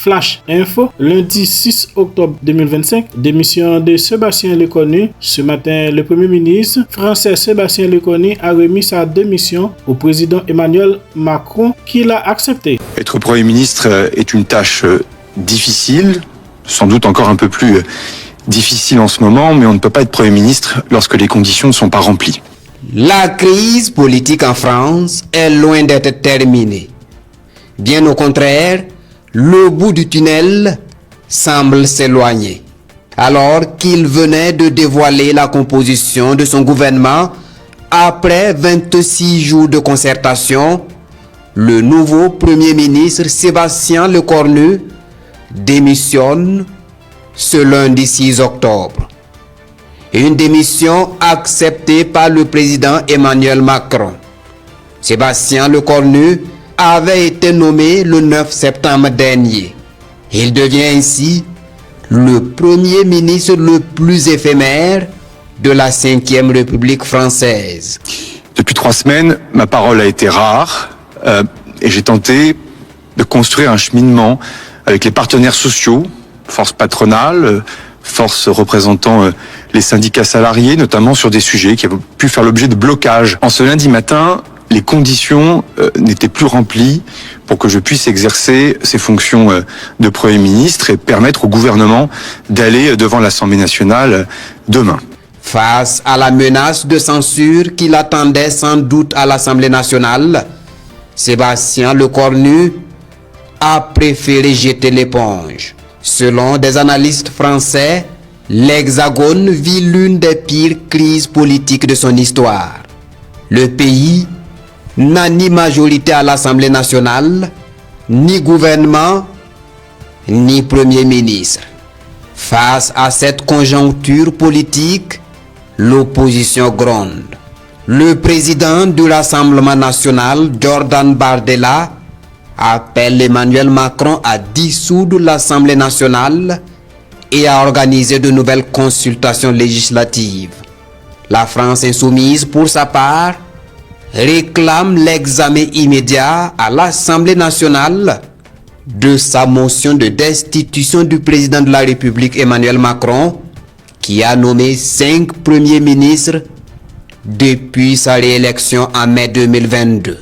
Flash Info, lundi 6 octobre 2025, démission de Sébastien Lecornu. Ce matin, le Premier ministre français Sébastien Lecornu a remis sa démission au président Emmanuel Macron qui l'a accepté. Être Premier ministre est une tâche difficile, sans doute encore un peu plus difficile en ce moment, mais on ne peut pas être Premier ministre lorsque les conditions ne sont pas remplies. La crise politique en France est loin d'être terminée. Bien au contraire, le bout du tunnel semble s'éloigner. Alors qu'il venait de dévoiler la composition de son gouvernement après 26 jours de concertation, le nouveau Premier ministre Sébastien Lecornu démissionne ce lundi 6 octobre. Une démission acceptée par le président Emmanuel Macron. Sébastien Lecornu avait été nommé le 9 septembre dernier. Il devient ainsi le premier ministre le plus éphémère de la Ve République française. Depuis 3 semaines, ma parole a été rare et j'ai tenté de construire un cheminement avec les partenaires sociaux, forces patronales, forces représentant les syndicats salariés, notamment sur des sujets qui avaient pu faire l'objet de blocages. En ce lundi matin, les conditions n'étaient plus remplies pour que je puisse exercer ces fonctions de Premier ministre et permettre au gouvernement d'aller devant l'Assemblée nationale demain. Face à la menace de censure qui l'attendait sans doute à l'Assemblée nationale, Sébastien Lecornu a préféré jeter l'éponge. Selon des analystes français, l'Hexagone vit l'une des pires crises politiques de son histoire. Le pays n'a ni majorité à l'Assemblée nationale, ni gouvernement, ni Premier ministre. Face à cette conjoncture politique, l'opposition gronde. Le président du Rassemblement national, Jordan Bardella, appelle Emmanuel Macron à dissoudre l'Assemblée nationale et à organiser de nouvelles consultations législatives. La France insoumise, pour sa part, réclame l'examen immédiat à l'Assemblée nationale de sa motion de destitution du président de la République Emmanuel Macron, qui a nommé 5 premiers ministres depuis sa réélection en mai 2022.